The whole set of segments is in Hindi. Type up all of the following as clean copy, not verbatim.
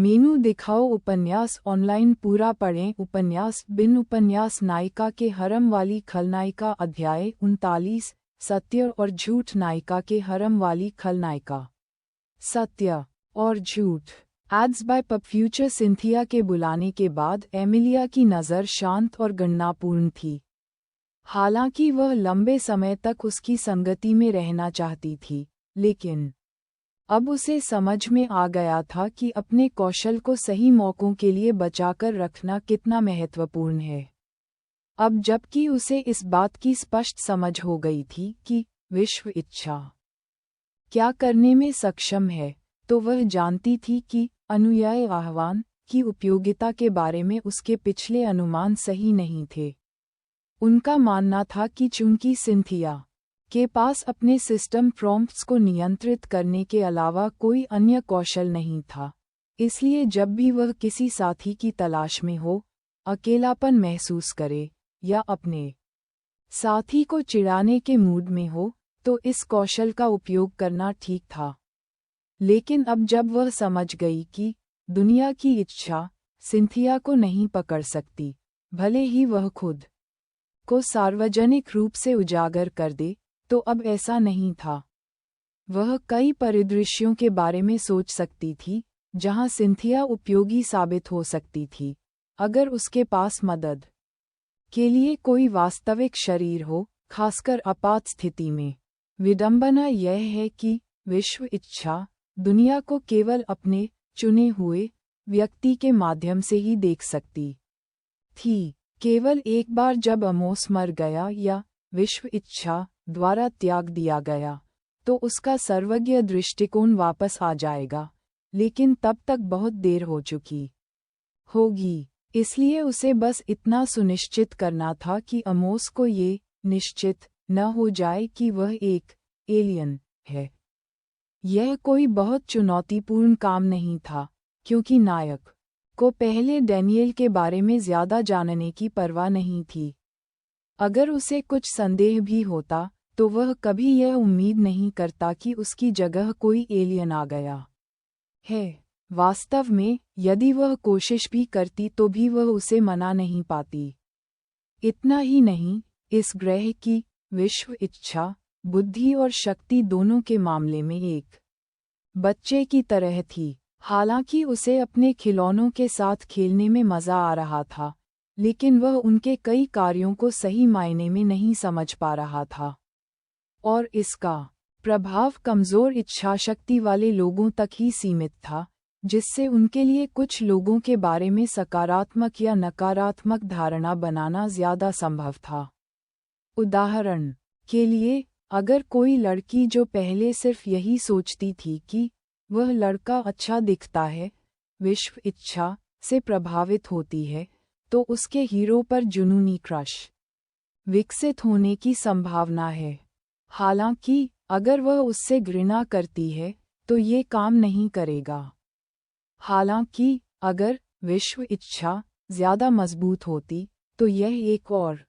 मेनू दिखाओ उपन्यास ऑनलाइन पूरा पढ़ें उपन्यास बिन उपन्यास नायिका के हरम वाली खलनायिका अध्याय 39 सत्य और झूठ नायिका के हरम वाली खलनायिका। सत्य और झूठ। Ads by PubFuture. Cynthia के बुलाने के बाद एमिलिया की नज़र शांत और गणनापूर्ण थी। हालांकि वह लंबे समय तक उसकी संगति में रहना चाहती थी, लेकिन अब उसे समझ में आ गया था कि अपने कौशल को सही मौकों के लिए बचाकर रखना कितना महत्वपूर्ण है। अब जबकि उसे इस बात की स्पष्ट समझ हो गई थी कि विश्व इच्छा क्या करने में सक्षम है, तो वह जानती थी कि अनुयायी आह्वान की उपयोगिता के बारे में उसके पिछले अनुमान सही नहीं थे। उनका मानना था कि चूंकि सिंथिया के पास अपने सिस्टम प्रॉम्प्ट्स को नियंत्रित करने के अलावा कोई अन्य कौशल नहीं था, इसलिए जब भी वह किसी साथी की तलाश में हो, अकेलापन महसूस करे या अपने साथी को चिढ़ाने के मूड में हो, तो इस कौशल का उपयोग करना ठीक था। लेकिन अब जब वह समझ गई कि दुनिया की इच्छा सिंथिया को नहीं पकड़ सकती, भले ही वह खुद को सार्वजनिक रूप से उजागर कर दे, तो अब ऐसा नहीं था। वह कई परिदृश्यों के बारे में सोच सकती थी जहां सिंथिया उपयोगी साबित हो सकती थी, अगर उसके पास मदद के लिए कोई वास्तविक शरीर हो, खासकर आपात स्थिति में। विडंबना यह है कि विश्व इच्छा दुनिया को केवल अपने चुने हुए व्यक्ति के माध्यम से ही देख सकती थी। केवल एक बार जब अमोस मर गया या विश्व इच्छा द्वारा त्याग दिया गया, तो उसका सर्वज्ञ दृष्टिकोण वापस आ जाएगा, लेकिन तब तक बहुत देर हो चुकी होगी। इसलिए उसे बस इतना सुनिश्चित करना था कि अमोस को ये निश्चित न हो जाए कि वह एक एलियन है। यह कोई बहुत चुनौतीपूर्ण काम नहीं था, क्योंकि नायक को पहले डैनियल के बारे में ज़्यादा जानने की परवाह नहीं थी। अगर उसे कुछ संदेह भी होता, तो वह कभी यह उम्मीद नहीं करता कि उसकी जगह कोई एलियन आ गया है। वास्तव में, यदि वह कोशिश भी करती तो भी वह उसे मना नहीं पाती। इतना ही नहीं, इस ग्रह की विश्व इच्छा बुद्धि और शक्ति दोनों के मामले में एक बच्चे की तरह थी। हालांकि उसे अपने खिलौनों के साथ खेलने में मज़ा आ रहा था, लेकिन वह उनके कई कार्यों को सही मायने में नहीं समझ पा रहा था, और इसका प्रभाव कमज़ोर इच्छाशक्ति वाले लोगों तक ही सीमित था, जिससे उनके लिए कुछ लोगों के बारे में सकारात्मक या नकारात्मक धारणा बनाना ज़्यादा संभव था। उदाहरण के लिए, अगर कोई लड़की जो पहले सिर्फ यही सोचती थी कि वह लड़का अच्छा दिखता है, विश्व इच्छा से प्रभावित होती है, तो उसके हीरो पर जुनूनी क्रश विकसित होने की संभावना है। हालांकि अगर वह उससे घृणा करती है, तो ये काम नहीं करेगा। हालांकि अगर विश्व इच्छा ज़्यादा मजबूत होती, तो यह एक और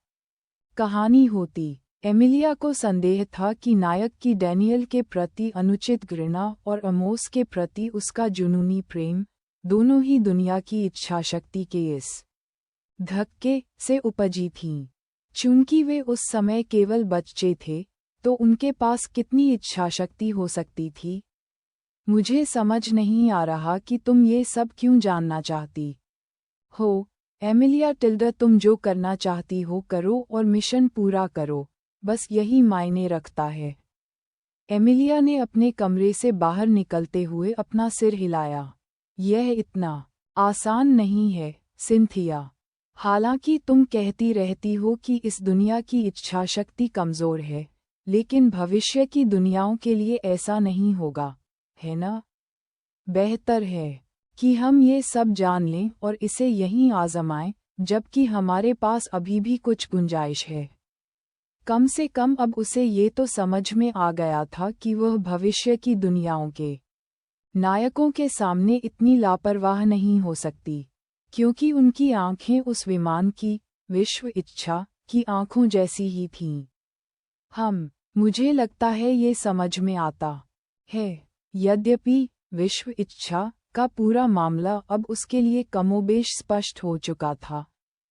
कहानी होती। एमिलिया को संदेह था कि नायक की डैनियल के प्रति अनुचित घृणा और अमोस के प्रति उसका जुनूनी प्रेम, दोनों ही दुनिया की इच्छाशक्ति के इस धक्के से उपजी थीं। चूंकि वे उस समय केवल बच्चे थे, तो उनके पास कितनी इच्छाशक्ति हो सकती थी? मुझे समझ नहीं आ रहा कि तुम ये सब क्यों जानना चाहती हो, एमिलिया टिल्डा। तुम जो करना चाहती हो करो और मिशन पूरा करो, बस यही मायने रखता है। एमिलिया ने अपने कमरे से बाहर निकलते हुए अपना सिर हिलाया। यह इतना आसान नहीं है, सिंथिया। हालांकि तुम कहती रहती हो कि इस दुनिया की इच्छाशक्ति कमज़ोर है, लेकिन भविष्य की दुनियाओं के लिए ऐसा नहीं होगा, है ना? बेहतर है कि हम ये सब जान लें और इसे यहीं आज़माएं, जबकि हमारे पास अभी भी कुछ गुंजाइश है। कम से कम अब उसे ये तो समझ में आ गया था कि वह भविष्य की दुनियाओं के नायकों के सामने इतनी लापरवाह नहीं हो सकती, क्योंकि उनकी आंखें उस विमान की विश्व इच्छा की आंखों जैसी ही थीं। मुझे लगता है ये समझ में आता है। यद्यपि विश्व इच्छा का पूरा मामला अब उसके लिए कमोबेश स्पष्ट हो चुका था,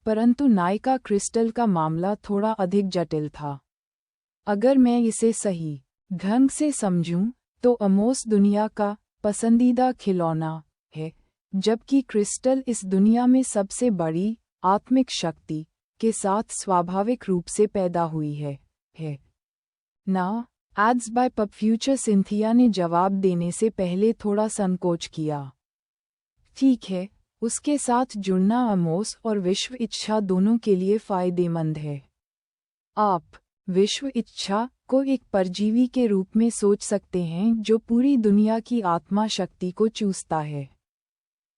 परंतु नायिका क्रिस्टल का मामला थोड़ा अधिक जटिल था। अगर मैं इसे सही ढंग से समझूं, तो अमोस दुनिया का पसंदीदा खिलौना है, जबकि क्रिस्टल इस दुनिया में सबसे बड़ी आत्मिक शक्ति के साथ स्वाभाविक रूप से पैदा हुई है। ना ads by PubFuture. Cynthia ने जवाब देने से पहले थोड़ा संकोच किया। ठीक है, उसके साथ जुड़ना अमोस और विश्व इच्छा दोनों के लिए फायदेमंद है। आप विश्व इच्छा को एक परजीवी के रूप में सोच सकते हैं जो पूरी दुनिया की आत्मा शक्ति को चूसता है।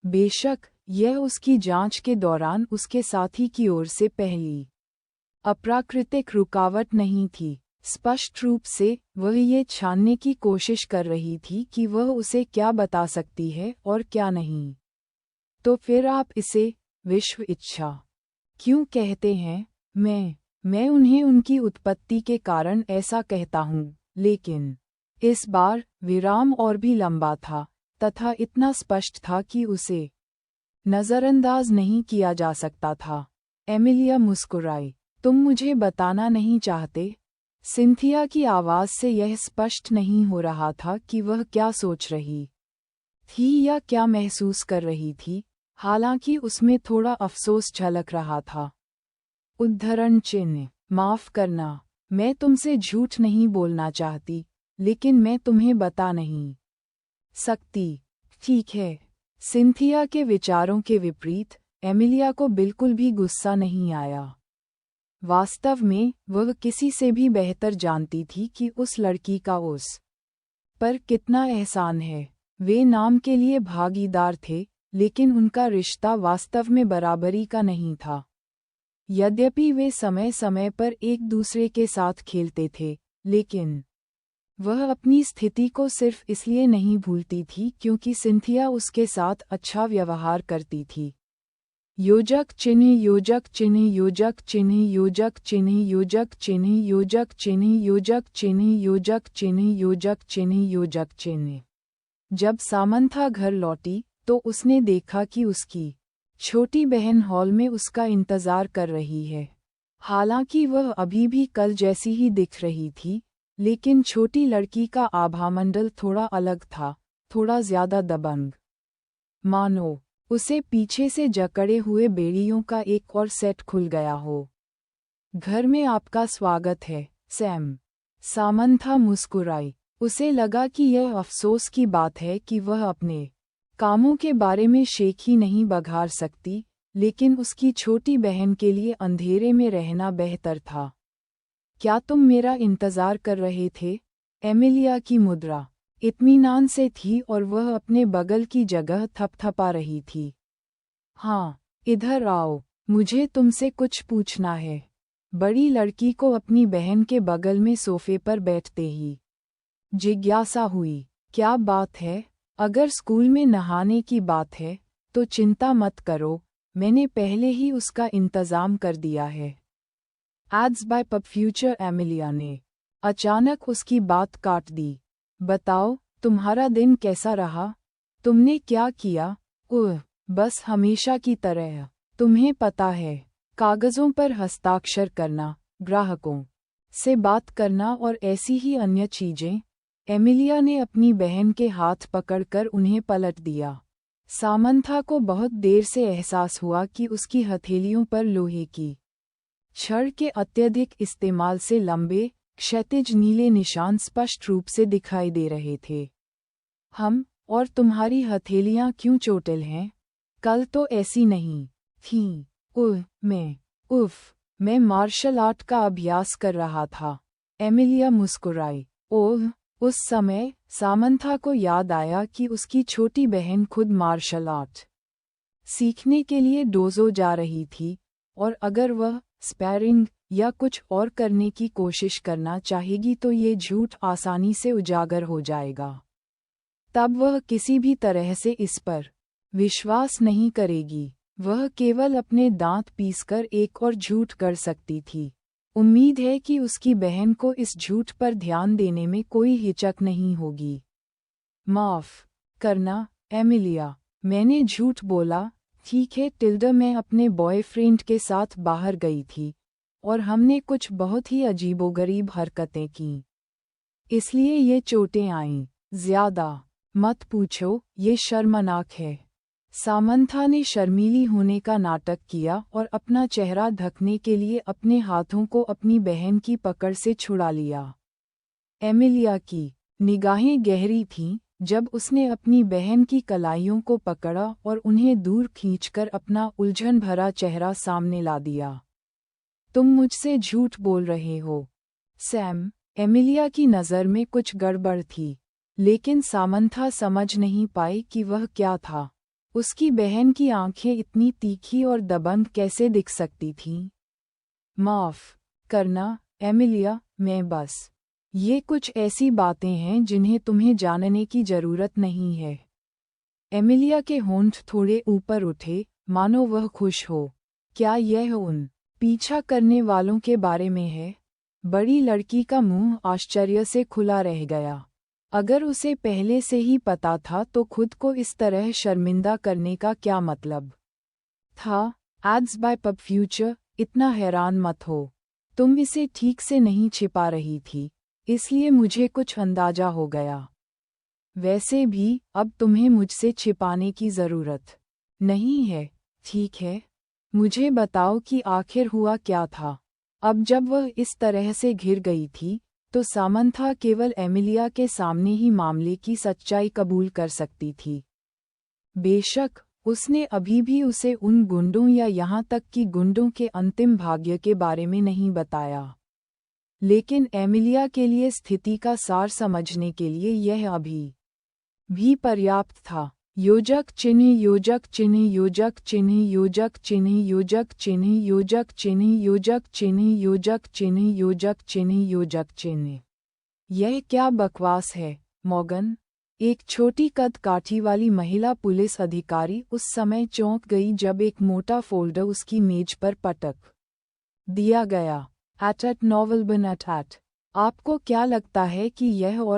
बेशक यह उसकी जांच के दौरान उसके साथी की ओर से पहली अप्राकृतिक रुकावट नहीं थी। स्पष्ट रूप से वह ये छानने की कोशिश कर रही थी कि वह उसे क्या बता सकती है और क्या नहीं। तो फिर आप इसे विश्व इच्छा क्यों कहते हैं? मैं उन्हें उनकी उत्पत्ति के कारण ऐसा कहता हूँ, लेकिन इस बार विराम और भी लंबा था तथा इतना स्पष्ट था कि उसे नज़रअंदाज नहीं किया जा सकता था। एमिलिया मुस्कुराई। तुम मुझे बताना नहीं चाहते? सिंथिया की आवाज़ से यह स्पष्ट नहीं हो रहा था कि वह क्या सोच रही थी या क्या महसूस कर रही थी, हालांकि उसमें थोड़ा अफसोस झलक रहा था। उद्धरण चिन्ह। माफ़ करना, मैं तुमसे झूठ नहीं बोलना चाहती, लेकिन मैं तुम्हें बता नहीं सकती। ठीक है। सिंथिया के विचारों के विपरीत एमिलिया को बिल्कुल भी गुस्सा नहीं आया। वास्तव में वह किसी से भी बेहतर जानती थी कि उस लड़की का उस पर कितना एहसान है। वे नाम के लिए भागीदार थे, लेकिन उनका रिश्ता वास्तव में बराबरी का नहीं था। यद्यपि वे समय समय पर एक दूसरे के साथ खेलते थे, लेकिन वह अपनी स्थिति को सिर्फ इसलिए नहीं भूलती थी क्योंकि सिंथिया उसके साथ अच्छा व्यवहार करती थी। योजक चिन्ह योजक चिन्ह योजक चिन्ह योजक चिन्ह योजक चिन्ह योजक चिन्ह योजक चिन्ह योजक चिन्ह योजक चिन्ह योजक चिन्ह। जब सामंथा घर लौटी तो उसने देखा कि उसकी छोटी बहन हॉल में उसका इंतजार कर रही है। हालांकि वह अभी भी कल जैसी ही दिख रही थी, लेकिन छोटी लड़की का आभामंडल थोड़ा अलग था, थोड़ा ज्यादा दबंग, मानो उसे पीछे से जकड़े हुए बेड़ियों का एक और सेट खुल गया हो। घर में आपका स्वागत है, सैम। सामंथा मुस्कुराई। उसे लगा कि यह अफसोस की बात है कि वह अपने कामों के बारे में शेख ही नहीं बघार सकती, लेकिन उसकी छोटी बहन के लिए अंधेरे में रहना बेहतर था। क्या तुम मेरा इंतजार कर रहे थे? एमिलिया की मुद्रा इत्मीनान से थी और वह अपने बगल की जगह थपथपा रही थी। हाँ, इधर आओ, मुझे तुमसे कुछ पूछना है। बड़ी लड़की को अपनी बहन के बगल में सोफे पर बैठते ही जिज्ञासा हुई। क्या बात है? अगर स्कूल में नहाने की बात है, तो चिंता मत करो, मैंने पहले ही उसका इंतज़ाम कर दिया है। Ads by PubFuture. Emilia ने अचानक उसकी बात काट दी। बताओ, तुम्हारा दिन कैसा रहा? तुमने क्या किया? बस हमेशा की तरह। तुम्हें पता है, कागज़ों पर हस्ताक्षर करना, ग्राहकों से बात करना और ऐसी ही अन्य चीज़ें। एमिलिया ने अपनी बहन के हाथ पकड़कर उन्हें पलट दिया। सामंथा को बहुत देर से एहसास हुआ कि उसकी हथेलियों पर लोहे की छड़ के अत्यधिक इस्तेमाल से लंबे, क्षैतिज नीले निशान स्पष्ट रूप से दिखाई दे रहे थे। और तुम्हारी हथेलियां क्यों चोटिल हैं? कल तो ऐसी नहीं थीं। मैं मार्शल आर्ट का अभ्यास कर रहा था। एमिलिया मुस्कुराई। उस समय सामंथा को याद आया कि उसकी छोटी बहन खुद मार्शल आर्ट सीखने के लिए डोजो जा रही थी, और अगर वह स्पैरिंग या कुछ और करने की कोशिश करना चाहेगी तो ये झूठ आसानी से उजागर हो जाएगा। तब वह किसी भी तरह से इस पर विश्वास नहीं करेगी। वह केवल अपने दांत पीसकर एक और झूठ कर सकती थी। उम्मीद है कि उसकी बहन को इस झूठ पर ध्यान देने में कोई हिचक नहीं होगी। माफ़ करना, एमिलिया, मैंने झूठ बोला। ठीक है टिल्डा, मैं अपने बॉयफ्रेंड के साथ बाहर गई थी और हमने कुछ बहुत ही अजीबोगरीब हरकतें की, इसलिए ये चोटें आईं। ज्यादा मत पूछो, ये शर्मनाक है। सामंथा ने शर्मीली होने का नाटक किया और अपना चेहरा ढकने के लिए अपने हाथों को अपनी बहन की पकड़ से छुड़ा लिया। एमिलिया की निगाहें गहरी थीं जब उसने अपनी बहन की कलाइयों को पकड़ा और उन्हें दूर खींचकर अपना उलझन भरा चेहरा सामने ला दिया। तुम मुझसे झूठ बोल रहे हो, सैम। एमिलिया की नज़र में कुछ गड़बड़ थी, लेकिन सामंथा समझ नहीं पाई कि वह क्या था। उसकी बहन की आंखें इतनी तीखी और दबंग कैसे दिख सकती थीं? माफ़ करना एमिलिया, मैं बस ये कुछ ऐसी बातें हैं जिन्हें तुम्हें जानने की जरूरत नहीं है। एमिलिया के होंठ थोड़े ऊपर उठे, मानो वह खुश हो। क्या यह उन पीछा करने वालों के बारे में है? बड़ी लड़की का मुंह आश्चर्य से खुला रह गया। अगर उसे पहले से ही पता था तो खुद को इस तरह शर्मिंदा करने का क्या मतलब था? एड्स बाय पब फ्यूचर, इतना हैरान मत हो। तुम इसे ठीक से नहीं छिपा रही थी, इसलिए मुझे कुछ अंदाजा हो गया। वैसे भी अब तुम्हें मुझसे छिपाने की ज़रूरत नहीं है, ठीक है? मुझे बताओ कि आखिर हुआ क्या था। अब जब वह इस तरह से घिर गई थी, तो सामंथा केवल एमिलिया के सामने ही मामले की सच्चाई कबूल कर सकती थी। बेशक उसने अभी भी उसे उन गुंडों या यहाँ तक कि गुंडों के अंतिम भाग्य के बारे में नहीं बताया, लेकिन एमिलिया के लिए स्थिति का सार समझने के लिए यह अभी भी पर्याप्त था। योजक चिन्ह, योजक चिन्ह, योजक चिन्ह, योजक चिन्ह, योजक चिन्ह, योजक चिन्ह, योजक चिन्ह, योजक चिन्ह, योजक चिन्ह, योजक चिन्ह। यह क्या बकवास है, मॉर्गन? एक छोटी कद काठी वाली महिला पुलिस अधिकारी उस समय चौंक गई जब एक मोटा फोल्डर उसकी मेज पर पटक दिया गया। एट नॉवल बन एट। आपको क्या लगता है कि यह और